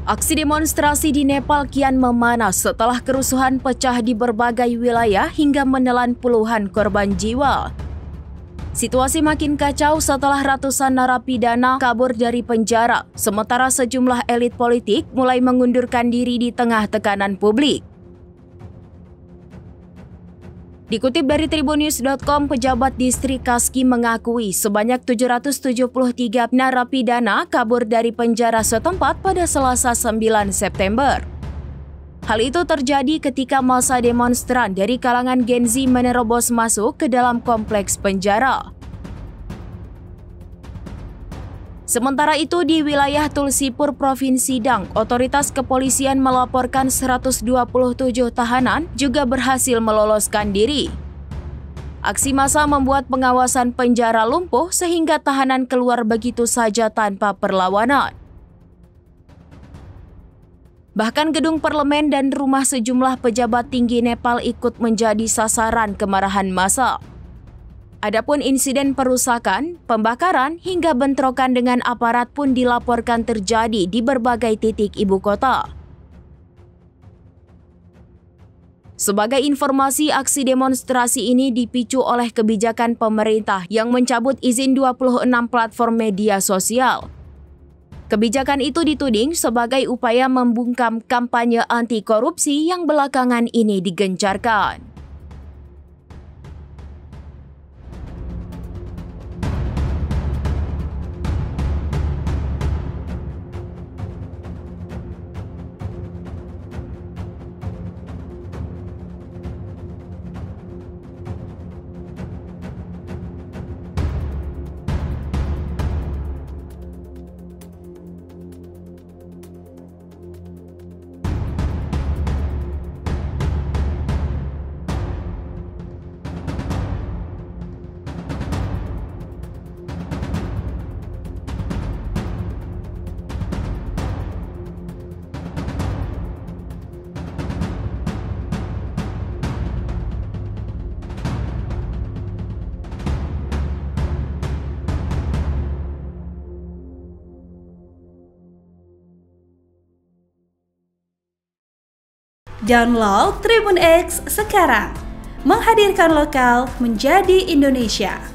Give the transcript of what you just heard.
Aksi demonstrasi di Nepal kian memanas setelah kerusuhan pecah di berbagai wilayah hingga menelan puluhan korban jiwa. Situasi makin kacau setelah ratusan narapidana kabur dari penjara, sementara sejumlah elit politik mulai mengundurkan diri di tengah tekanan publik. Dikutip dari Tribunnews.com, pejabat distrik Kaski mengakui sebanyak 773 narapidana kabur dari penjara setempat pada Selasa 9 September. Hal itu terjadi ketika massa demonstran dari kalangan Gen Z menerobos masuk ke dalam kompleks penjara. Sementara itu, di wilayah Tulsipur, Provinsi Dang, otoritas kepolisian melaporkan 127 tahanan juga berhasil meloloskan diri. Aksi massa membuat pengawasan penjara lumpuh sehingga tahanan keluar begitu saja tanpa perlawanan. Bahkan gedung parlemen dan rumah sejumlah pejabat tinggi Nepal ikut menjadi sasaran kemarahan massa. Adapun insiden perusakan, pembakaran, hingga bentrokan dengan aparat pun dilaporkan terjadi di berbagai titik ibu kota. Sebagai informasi, aksi demonstrasi ini dipicu oleh kebijakan pemerintah yang mencabut izin 26 platform media sosial. Kebijakan itu dituding sebagai upaya membungkam kampanye anti korupsi yang belakangan ini digencarkan. Download Tribun X sekarang, menghadirkan lokal menjadi Indonesia.